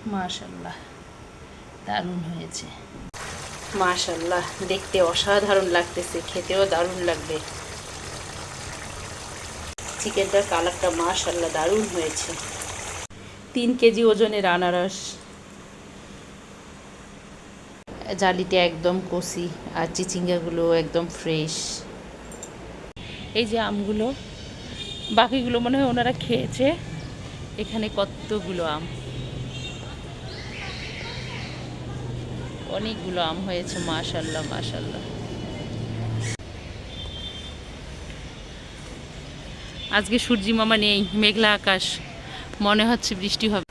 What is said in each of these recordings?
মাশাআল্লাহ, দারুণ হয়েছে। মাশাআল্লাহ, দেখতে অসাধারণ লাগতেছে, খেতেও দারুণ লাগবে। চিকেনটার কালারটা মাশাআল্লাহ দারুণ হয়েছে। 3 কেজি ওজনের আনারস, জালিটা একদম কচি আর চিচিঙ্গাগুলো একদম ফ্রেশ। এই যে আমগুলো, বাকিগুলো মনে হয় ওনারা খেয়েছে। এখানে কতগুলো আম, অনেকগুলো আম হয়েছে। মাশাআল্লাহ মাশাআল্লাহ। আজকে সূর্যি মামা নেই, মেঘলা আকাশ, মনে হচ্ছে বৃষ্টি হবে।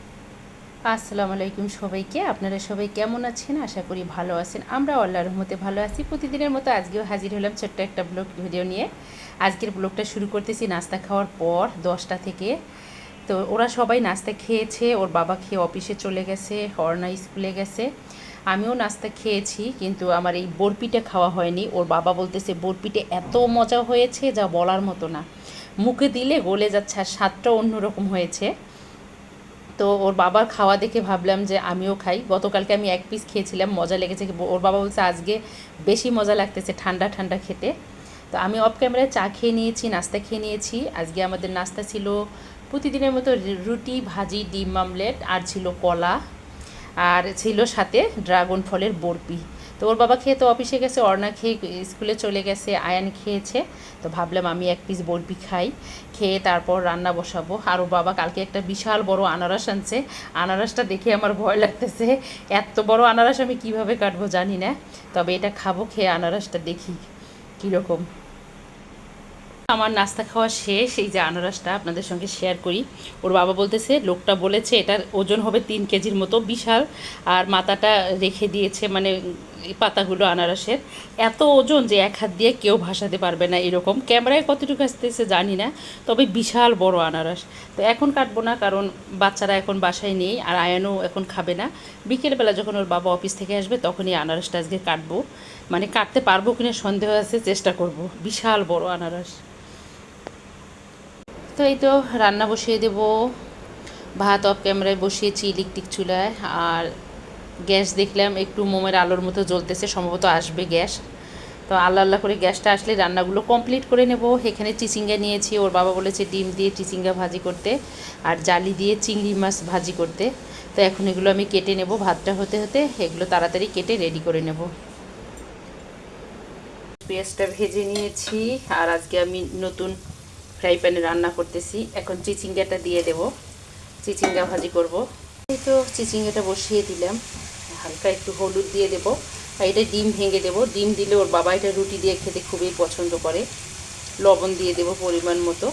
আসসালামু আলাইকুম সবাইকে। আপনারা সবাই কেমন আছেন? আশা করি ভালো আছেন। আমরা আল্লাহর রহমতে ভালো আছি। প্রতিদিনের মতো আজকেও হাজির হলাম ছোট্ট একটা ব্লগ ভিডিও নিয়ে। আজকের ব্লগটা শুরু করতেছি নাস্তা খাওয়ার পর 10টা থেকে। তো ওরা সবাই নাস্তা খেয়েছে, ওর বাবা খেয়ে অফিসে চলে গেছে, অর্ণা স্কুলে গেছে। আমিও নাস্তা খেয়েছি, কিন্তু আমার এই বরপিটা খাওয়া হয়নি। ওর বাবা বলতেছে বরপিটা এত মজা হয়েছে যা বলার মতো না, মুখে দিলে গলে যাচ্ছে, আর স্বাদটাও অন্যরকম হয়েছে। তো ওর বাবার খাওয়া দেখে ভাবলাম যে আমিও খাই। গতকালকে আমি 1 পিস খেয়েছিলাম, মজা লেগেছে। ওর বাবা বলছে আজকে বেশি মজা লাগতেছে ঠান্ডা ঠান্ডা খেতে। তো আমি অফ ক্যামেরায় চা খেয়ে নিয়েছি, নাস্তা খেয়ে নিয়েছি। আজকে আমাদের নাস্তা ছিল প্রতিদিনের মতো রুটি, ভাজি, ডিম আমলেট, আর ছিল কলা, আর ছিল সাথে ড্রাগন ফলের বরফি। তো ওর বাবা খেয়ে তো অফিসে গেছে, অর্ণা খেয়ে স্কুলে চলে গেছে, আয়ান খেয়েছে। তো ভাবলাম আমি 1 পিস বরফি খাই, খেয়ে তারপর রান্না বসাবো। আর ওর বাবা কালকে একটা বিশাল বড় আনারস আনছে। আনারসটা দেখে আমার ভয় লাগতেছে, এত বড় আনারস আমি কিভাবে কাটবো জানি না। তবে এটা খাবো, খেয়ে আনারসটা দেখি কীরকম। আমার নাস্তা খাওয়া শেষ। এই যে আনারসটা আপনাদের সঙ্গে শেয়ার করি। ওর বাবা বলতেছে, লোকটা বলেছে এটার ওজন হবে 3 কেজির মতো, বিশাল। আর মাথাটা রেখে দিয়েছে, মানে এই পাতাগুলো আনারসের এত ওজন যে এক হাত দিয়ে কেউ ভাসাতে পারবে না এরকম। ক্যামেরায় কতটুকু আসতেছে জানি না, তবে বিশাল বড় আনারস। তো এখন কাটবো না, কারণ বাচ্চারা এখন বাসায় নেই, আর আয়ানও এখন খাবে না। বিকেলবেলা যখন ওর বাবা অফিস থেকে আসবে তখনই আনারসটা আজকে কাটবো। মানে কাটতে পারবো কিনা সন্দেহ আছে, চেষ্টা করব। বিশাল বড় আনারস। তো এই তো রান্না বসিয়ে দেব। ভাত অফ ক্যামেরায় বসিয়েছি ইলেকট্রিক চুলায়। আর গ্যাস দেখলাম একটু মোমের আলোর মতো জ্বলতেছে, সম্ভবত আসবে গ্যাস। তো আল্লাহ আল্লাহ করে গ্যাসটা আসলে রান্নাগুলো কমপ্লিট করে নেব। এখানে চিচিঙ্গা নিয়েছি, ওর বাবা বলেছে ডিম দিয়ে চিচিঙ্গা ভাজি করতে, আর জালি দিয়ে চিংড়ি মাছ ভাজি করতে। তো এখন এগুলো আমি কেটে নেব, ভাতটা হতে হতে এগুলো তাড়াতাড়ি কেটে রেডি করে নেব। পেঁয়াজটা ভেজে নিয়েছি, আর আজকে আমি নতুন ফ্রাই প্যানে রান্না করতেছি। এখন চিচিঙ্গাটা দিয়ে দেব, চিচিঙ্গা ভাজি করব। এই তো চিচিঙ্গাটা বসিয়ে দিলাম, হালকা একটু হলুদ দিয়ে দেব। আর এটা ডিম ভেঙে দেব, ডিম দিলে ওর বাবা এটা রুটি দিয়ে খেতে খুবই পছন্দ করে। লবণ দিয়ে দেব পরিমাণ মতো,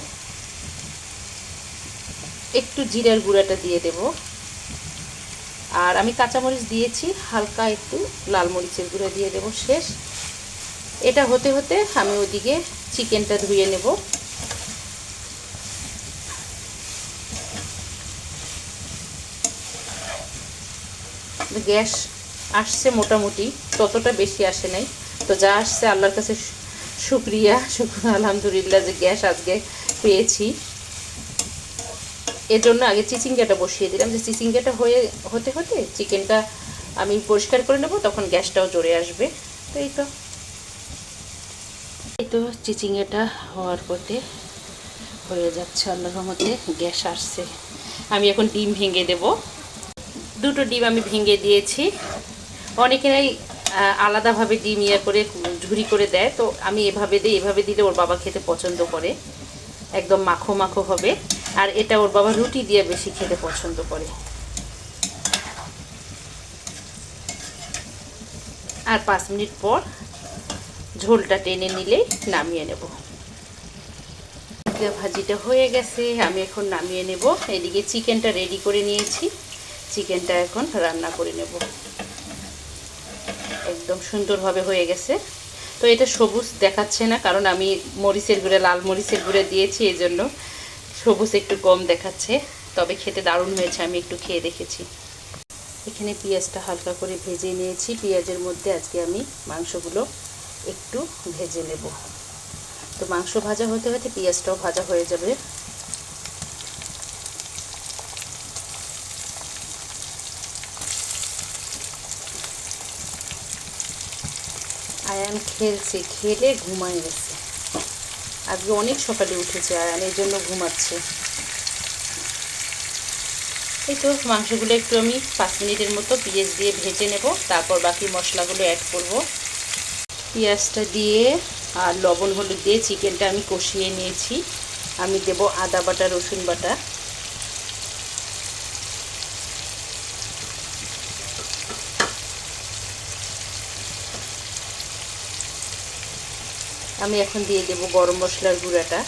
একটু জিরার গুঁড়াটা দিয়ে দেব। আর আমি কাঁচামরিচ দিয়েছি, হালকা একটু লাল মরিচের গুঁড়া দিয়ে দেব। শেষ। এটা হতে হতে আমি ওইদিকে চিকেনটা ধুয়ে নেব। গ্যাস আসছে মোটামুটি, ততটা বেশি আসে নাই। তো যা আসছে আল্লাহর কাছে শুক্রিয়া, আলহামদুলিল্লাহ যে গ্যাস আজকে পেয়েছি। এর জন্য আগে চিচিঙ্গাটা বসিয়ে দিলাম, যে চিচিঙ্গাটা হতে হতে চিকেনটা আমি পরিষ্কার করে নেব, তখন গ্যাসটাও জোরে আসবে। তো এই তো চিচিঙ্গাটা হওয়ার পথে হয়ে যাচ্ছে আল্লাহর রহমতে, গ্যাস আসছে। আমি এখন ডিম ভেঙে দেব। 2টো ডিম আমি ভেঙে দিয়েছি। অনেকেরাই আলাদাভাবে ডিম করে ঝুরি করে দেয়, তো আমি এভাবে দিই। এভাবে দিলে ওর বাবা খেতে পছন্দ করে, একদম মাখো মাখো হবে। আর এটা ওর বাবা রুটি দিয়ে বেশি খেতে পছন্দ করে। আর 5 মিনিট পর ঝোলটা টেনে নিলেই নামিয়ে নেব। ভাজিটা হয়ে গেছে, আমি এখন নামিয়ে নেব। এদিকে চিকেনটা রেডি করে নিয়েছি, চিকেনটা এখন রান্না করে নেব। একদম সুন্দরভাবে হয়ে গেছে। তো এটা সবুজ দেখাচ্ছে না, কারণ আমি মরিচের গুঁড়া, লাল মরিচের গুঁড়া দিয়েছি, এই জন্য সবুজ একটু কম দেখাচ্ছে। তবে খেতে দারুণ হয়েছে, আমি একটু খেয়ে দেখেছি। এখানে পেঁয়াজটা হালকা করে ভেজে নিয়েছি। পেঁয়াজের মধ্যে আজকে আমি মাংসগুলো একটু ভেজে নেব। তো মাংস ভাজা হতে হতে পেঁয়াজটাও ভাজা হয়ে যাবে। আয়ান খেলছে, খেলে ঘুমায় গেছে। আজকে অনেক সকালে উঠেছে আয়ান, এই জন্য ঘুমাচ্ছে। এই তো মাংসগুলো একটু আমি 5 মিনিটের মতো পেঁয়াজ দিয়ে ভেজে নেব, তারপর বাকি মশলাগুলো অ্যাড করব। পেঁয়াজটা দিয়ে আর লবণ হলুদ দিয়ে চিকেনটা আমি কষিয়ে নিয়েছি। আমি দেব আদা বাটা, রসুন বাটা। আমি এখন দিয়ে দেব গরম মশলার গুঁড়াটা।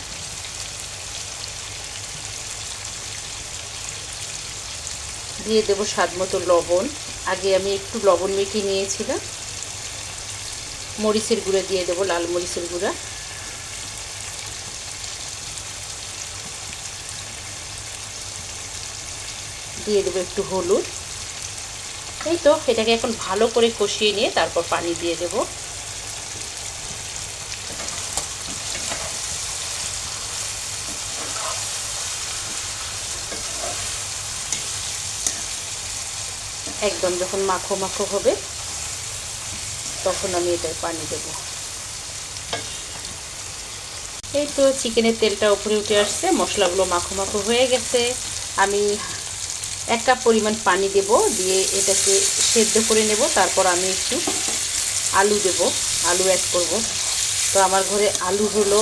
দিয়ে দেব স্বাদ মতো লবণ। আগে আমি একটু লবণ মেখে নিয়েছিলাম। মরিচের গুঁড়া দিয়ে দেব, লাল মরিচের গুঁড়া। দিয়ে দেবো একটু হলুদ। এই তো এটাকে এখন ভালো করে কষিয়ে নিয়ে তারপর পানি দিয়ে দেব। একদম যখন মাখো মাখো হবে তখন আমি এটায় পানি দেব। এই তো চিকেনের তেলটা উপরে উঠে আসছে, মশলাগুলো মাখো মাখো হয়ে গেছে। আমি 1 কাপ পরিমাণ পানি দেব, দিয়ে এটাকে সেদ্ধ করে নেব। তারপর আমি একটু আলু দেব, আলু অ্যাড করব। তো আমার ঘরে আলু হলো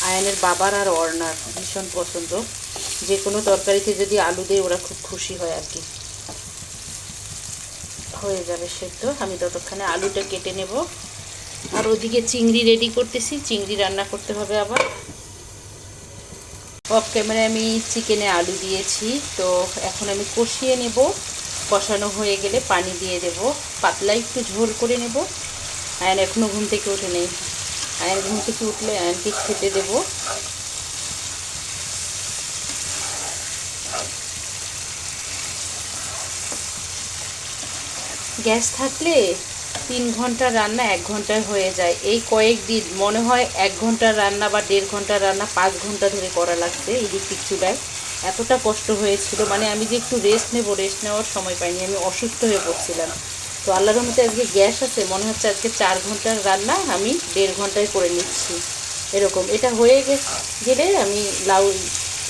আয়ানের বাবার আর অর্ণার ভীষণ পছন্দ। যে কোনো তরকারিতে যদি আলু দেয় ওরা খুব খুশি হয় আর কি। হয়ে যাবে সেদ্ধ, আমি ততক্ষণে আলুটা কেটে নেব। আর ওদিকে চিংড়ি রেডি করতেছি, চিংড়ি রান্না করতে হবে আবার। অফ ক্যামেরায় আমি চিকেনে আলু দিয়েছি, তো এখন আমি কষিয়ে নেব। কষানো হয়ে গেলে পানি দিয়ে দেব, পাতলা একটু ঝোল করে নেব। আয়ান এখনও ঘুম থেকে ওঠে নেই, আয়ান ঘুম থেকে উঠলে আয়ানকে খেতে দেব। গ্যাস থাকলে 3 ঘন্টা রান্না 1 ঘন্টায় হয়ে যায়। এই কয়েকদিন মনে হয় 1 ঘন্টার রান্না বা 1.5 ঘন্টার রান্না 5 ঘন্টা ধরে করা লাগছে ইলেকট্রিক চুলায়। এতটা কষ্ট হয়েছিল, মানে আমি যে একটু রেস্ট নেওয়ার সময় পাইনি, আমি অসুস্থ হয়ে পড়ছিলাম। তো আল্লাহর রহমতে আজকে গ্যাস আছে, মনে হচ্ছে আজকে 4 ঘন্টার রান্না আমি 1.5 ঘন্টায় করে নিচ্ছি। এরকম এটা হয়ে গেলে আমি লাউ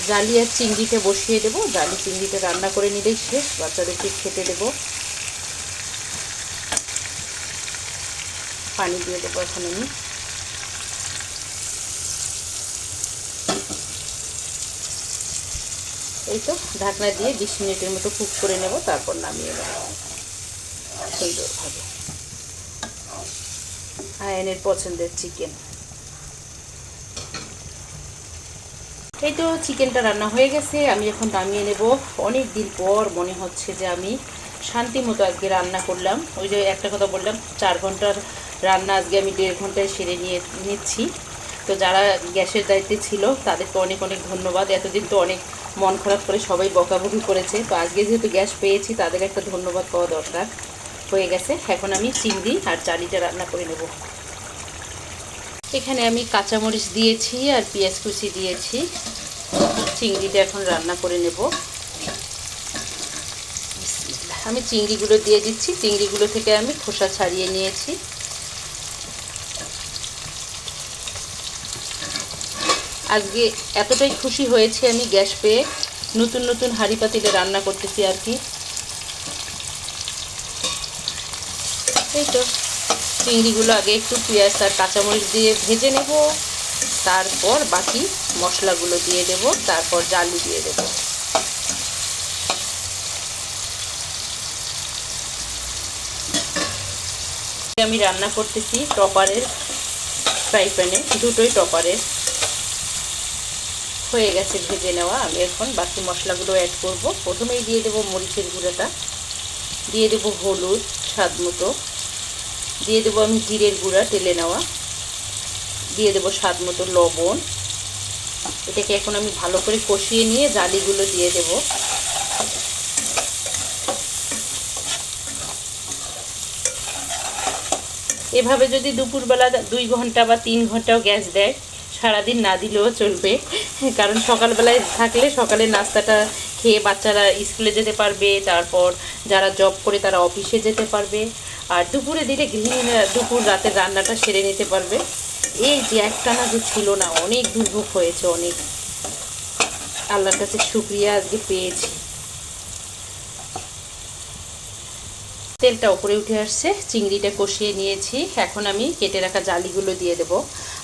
জালি আর চিংড়িটা বসিয়ে দেবো। জালি চিংড়িটা রান্না করে নিলেই শেষ, বাচ্চাদেরকে খেতে দেবো। পানি দিয়ে দেবো এখন আমি। এই তো ঢাকনা দিয়ে 20 মিনিটের মতো কুক করে নেব, তারপর নামিয়ে নেব সুন্দরভাবে। আয়ানের পছন্দের চিকেন। এই তো চিকেনটা রান্না হয়ে গেছে, আমি এখন নামিয়ে নেব। অনেক দিন পর মনে হচ্ছে যে আমি শান্তি মতো আজকে রান্না করলাম। ওই যে একটা কথা বললাম, 4 ঘন্টার রান্না আজকে আমি 1.5 ঘন্টায় সেরে নিচ্ছি। তো যারা গ্যাসের দায়িত্বে ছিল তাদেরকে অনেক অনেক ধন্যবাদ। এতদিন তো অনেক মন খারাপ করে সবাই বকাবকি করেছে, তো আজকে যেহেতু গ্যাস পেয়েছি তাদের একটা ধন্যবাদ পাওয়া দরকার। হয়ে গেছে, এখন আমি চিংড়ি আর চালিটা রান্না করে নেব। এখানে আমি কাঁচামরিচ দিয়েছি আর পেঁয়াজ কুচি দিয়েছি। চিংড়িটা এখন রান্না করে নেব। আমি চিংড়িগুলো দিয়ে দিচ্ছি, চিংড়িগুলো থেকে আমি খোসা ছাড়িয়ে নিয়েছি। আজকে এতটাই খুশি হয়েছি আমি গ্যাস পেয়ে, নতুন নতুন হাঁড়ি পাতিলে রান্না করতেছি আর কি। এই তো চিংড়িগুলো আগে একটু পেঁয়াজ আর কাঁচামরিচ দিয়ে ভেজে নেব, তারপর বাকি মশলাগুলো দিয়ে দেব, তারপর জালি দিয়ে দেব। আমি রান্না করতেছি টপারের ফ্রাই প্যানে, দুটোই টপারের। হয়ে গেছে ভেজে নেওয়া, আমি এখন বাকি মশলাগুলো অ্যাড করব। প্রথমেই দিয়ে দেব মরিচের গুঁড়োটা, দিয়ে দেব হলুদ স্বাদ মতো, দিয়ে দেবো আমি জিরের গুঁড়া তেলে নেওয়া, দিয়ে দেবো স্বাদ মতো লবণ। এটাকে এখন আমি ভালো করে কষিয়ে নিয়ে জালিগুলো দিয়ে দেব। এভাবে যদি দুপুরবেলা 2 ঘন্টা বা 3 ঘন্টাও গ্যাস দেয়, সারাদিন না দিলেও চলবে, কারণ সকালবেলায় থাকলে সকালে নাস্তাটা খেয়ে বাচ্চারা স্কুলে যেতে পারবে, তারপর যারা জব করে তারা অফিসে যেতে পারবে, আর দুপুরে দিলে গৃহিণীরা দুপুর রাতের রান্নাটা সেরে নিতে পারবে। এই যে একটানা যে ছিল না, অনেক দুর্ভোগ হয়েছে, অনেক। আল্লাহর কাছে শুকরিয়া আজকে পেয়েছি। তেলটা উপরে উঠে আসছে, চিংড়িটা কষিয়ে নিয়েছি। এখন আমি কেটে রাখা জালিগুলো দিয়ে দেব।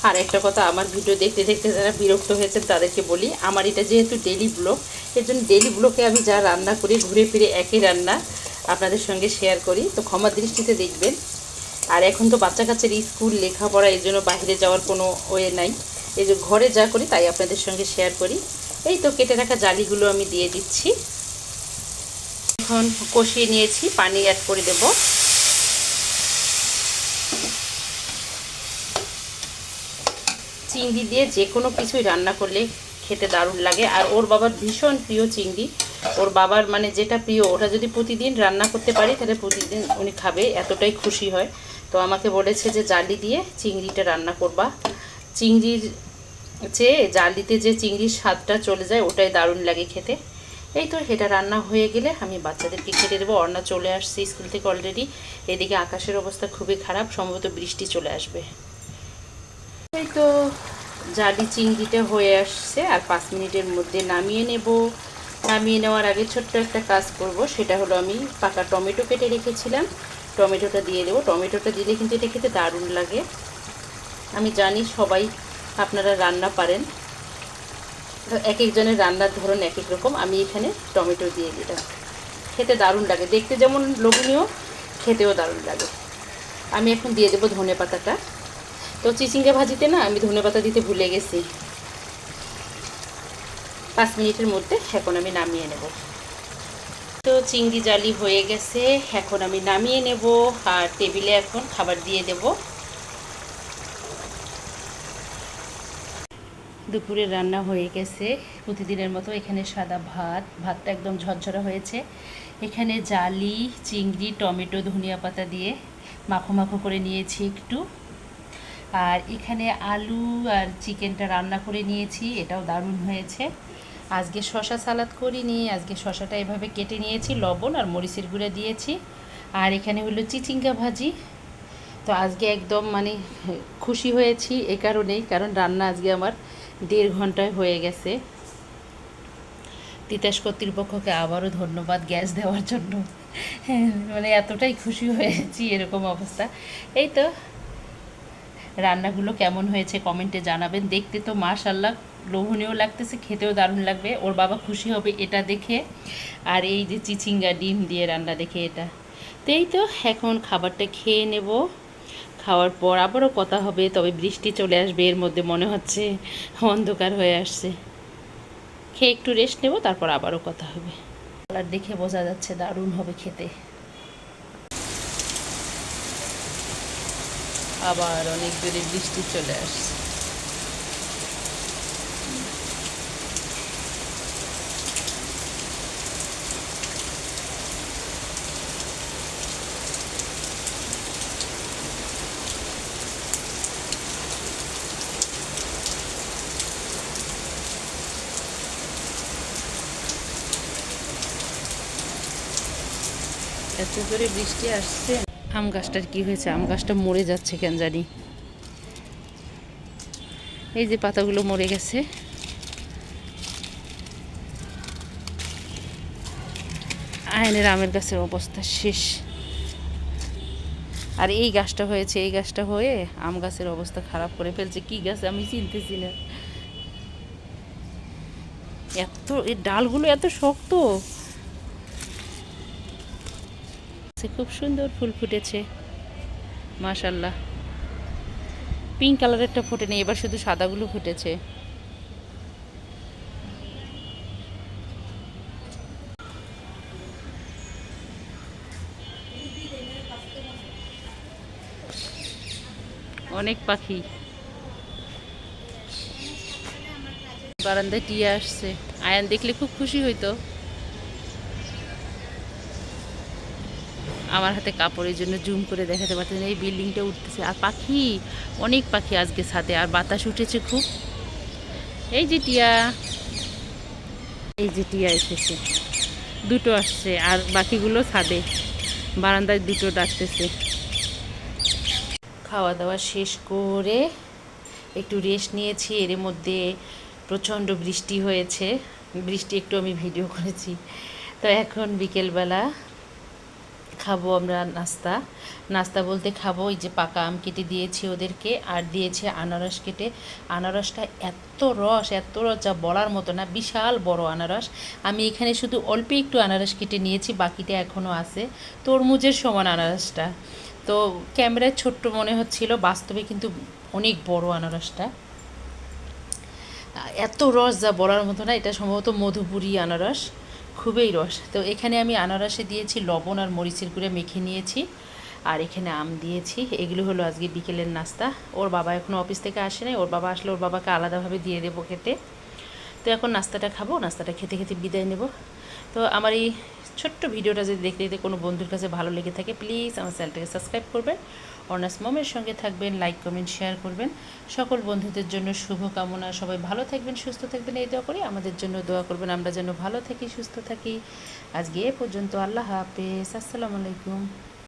আর একটা কথা, আমার ভিডিও দেখতে দেখতে যারা বিরক্ত হয়েছেন তাদেরকে বলি, আমার এটা যেহেতু ডেলি ব্লগ, এর জন্য ডেলি ব্লগে আমি যা রান্না করি ঘুরে ফিরে একই রান্না আপনাদের সঙ্গে শেয়ার করি, তো ক্ষমা দৃষ্টিতে দেখবেন। আর এখন তো বাচ্চা কাচ্চার স্কুল লেখাপড়া, এই জন্য বাইরে যাওয়ার কোনো ওয়ে নাই, এই যে ঘরে যা করি তাই আপনাদের সঙ্গে শেয়ার করি। এই তো কেটে রাখা জালিগুলো আমি দিয়ে দিচ্ছি। এখন কষিয়ে নিয়েছি, পানি অ্যাড করে দেব। চিংড়ি দিয়ে যে কোনো কিছুই রান্না করলে খেতে দারুণ লাগে। আর ওর বাবার ভীষণ প্রিয় চিংড়ি, ওর বাবার মানে যেটা প্রিয় ওটা যদি প্রতিদিন রান্না করতে পারি তাহলে প্রতিদিন উনি খাবে, এতটাই খুশি হয়। তো আমাকে বলেছে যে জালি দিয়ে চিংড়িটা রান্না করবা। চিংড়ির চেয়ে জালিতে যে চিংড়ির স্বাদটা চলে যায় ওটাই দারুণ লাগে খেতে। এই তো এটা রান্না হয়ে গেলে আমি বাচ্চাদেরকে খেতে দেবো। অর্ণা চলে আসছে স্কুল থেকে অলরেডি। এদিকে আকাশের অবস্থা খুবই খারাপ, সম্ভবত বৃষ্টি চলে আসবে। এই তো জালি চিংড়িটা হয়ে আসছে, আর 5 মিনিটের মধ্যে নামিয়ে নেব। নামিয়ে নেওয়ার আগে ছোট্ট একটা কাজ করব, সেটা হলো আমি পাকা টমেটো কেটে রেখেছিলাম, টমেটোটা দিয়ে দেবো। টমেটোটা দিলে কিন্তু এটা খেতে দারুণ লাগে। আমি জানি সবাই আপনারা রান্না পারেন, এক একজনের রান্নার ধরন এক এক রকম। আমি এখানে টমেটো দিয়ে দিলাম, খেতে দারুণ লাগে, দেখতে যেমন লোভনীয় খেতেও দারুণ লাগে। আমি এখন দিয়ে দেবো ধনে পাতাটা। তো চিচিঙ্গা ভাজিতে না আমি ধনে পাতা দিতে ভুলে গেছি। 5 মিনিটের মধ্যে এখন আমি নামিয়ে নেব। তো চিংড়ি জালি হয়ে গেছে, এখন আমি নামিয়ে নেব। আর টেবিলে এখন খাবার দিয়ে দেব। দুপুরের রান্না হয়ে গেছে প্রতিদিনের মতো। এখানে সাদা ভাতটা একদম ঝরঝরা হয়েছে। এখানে জালি চিংড়ি টমেটো ধনিয়া পাতা দিয়ে মাখো মাখো করে নিয়েছি একটু। আর এখানে আলু আর চিকেনটা রান্না করে নিয়েছি, এটাও দারুণ হয়েছে। আজকে শশা সালাদ করিনি, আজকে শশাটা এভাবে কেটে নিয়েছি, লবণ আর মরিচের গুঁড়া দিয়েছি। আর এখানে হলো চিচিঙ্গা ভাজি। তো আজকে একদম মানে খুশি হয়েছি এ কারণেই, কারণ রান্না আজকে আমার 1.5 ঘন্টায় হয়ে গেছে। তিতাস কর্তৃপক্ষকে আবারও ধন্যবাদ গ্যাস দেওয়ার জন্য। মানে এতটাই খুশি হয়েছি, এরকম অবস্থা। এই তো রান্নাগুলো কেমন হয়েছে কমেন্টে জানাবেন। দেখতে তো মাশাআল্লাহ লোভনীয় লাগতেছে, খেতেও দারুণ লাগবে, ওর বাবা খুশি হবে এটা দেখে। আর এই যে চিচিঙ্গা ডিম দিয়ে রান্না দেখে এটা। তো এই তো এখন খাবারটা খেয়ে নেব। খাওয়ার পর আবারও কথা হবে, তবে বৃষ্টি চলে আসবে এর মধ্যে, মনে হচ্ছে অন্ধকার হয়ে আসছে। খেয়ে একটু রেস্ট নেব, তারপর আবারও কথা হবে। কালার দেখে বোঝা যাচ্ছে দারুণ হবে খেতে। আবার অনেক জোরে বৃষ্টি চলে আসছে। এত জোরে বৃষ্টি আসছে। আম গাছটার কি হয়েছে, আম গাছটা মরে যাচ্ছে কেন জানি। এই যে পাতাগুলো মরে গেছে। আয়নের আমের গাছের অবস্থা শেষ। আর এই গাছটা হয়েছে, এই গাছটা হয়ে আম গাছের অবস্থা খারাপ করে ফেলছে। কি গাছ আমি চিনতেছি না, এত এই ডালগুলো এত শক্ত। খুব সুন্দর ফুল ফুটেছে মাশাআল্লাহ। পিঙ্ক কালারেরটা ফুটেনি, এবার শুধু সাদাগুলো ফুটেছে। অনেক পাখি বারান্দায় টিয়া আসছে। আয়ান দেখলে খুব খুশি হইতো। আমার হাতে কাপড়ের জন্য জুম করে দেখাতে পারতেন। এই বিল্ডিংটা উঠতেছে, আর পাখি অনেক পাখি আজকে ছাদে, আর বাতাস উঠেছে খুব। এই যে টিয়া, এই যে টিয়া এসেছে, দুটো আসছে আর বাকিগুলো ছাদে বারান্দায় দুটো ডাকতেছে। খাওয়া দাওয়া শেষ করে একটু রেস্ট নিয়েছি। এর মধ্যে প্রচণ্ড বৃষ্টি হয়েছে, বৃষ্টি একটু আমি ভিডিও করেছি। তো এখন বিকেলবেলা খাবো আমরা নাস্তা। নাস্তা বলতে খাবো এই যে পাকা আম কেটে দিয়েছি ওদেরকে, আর দিয়েছে আনারস কেটে। আনারসটা এত রস যা বলার মতো না, বিশাল বড় আনারস। আমি এখানে শুধু অল্প একটু আনারস কেটে নিয়েছি, বাকিটা এখনও আছে। তরমুজের সমান আনারসটা, তো ক্যামেরায় ছোট্ট মনে হচ্ছিল, বাস্তবে কিন্তু অনেক বড় আনারসটা। এত রস যা বলার মতো না, এটা সম্ভবত মধুপুরি আনারস, খুবই রস। তো এখানে আমি আনারসে দিয়েছি লবণ আর মরিচের গুঁড়ো মেখে নিয়েছি, আর এখানে আম দিয়েছি। এগুলো হলো আজকে বিকেলের নাস্তা। ওর বাবা এখনও অফিস থেকে আসে নাই, ওর বাবা আসলে ওর বাবাকে আলাদাভাবে দিয়ে দেবো খেতে। তো এখন নাস্তাটা খাবো, নাস্তাটা খেতে খেতে বিদায় নেব। তো আমার এই ছোট্ট ভিডিওটা যদি দেখতে দেখতে কোনো বন্ধুর কাছে ভালো লেগে থাকে, প্লিজ আমার চ্যানেলটাকে সাবস্ক্রাইব করবেন, অনার্স মমের সঙ্গে থাকবেন, লাইক কমেন্ট শেয়ার করবেন। সকল বন্ধুদের জন্য শুভ কামনা, সবাই ভালো থাকবেন, সুস্থ থাকবেন, এই দোয়া করি। আমাদের জন্য দোয়া করবেন, আমরা যেন ভালো থাকি, সুস্থ থাকি। আজকে এ পর্যন্ত। আল্লাহ হাফেজ, আসসালামু আলাইকুম।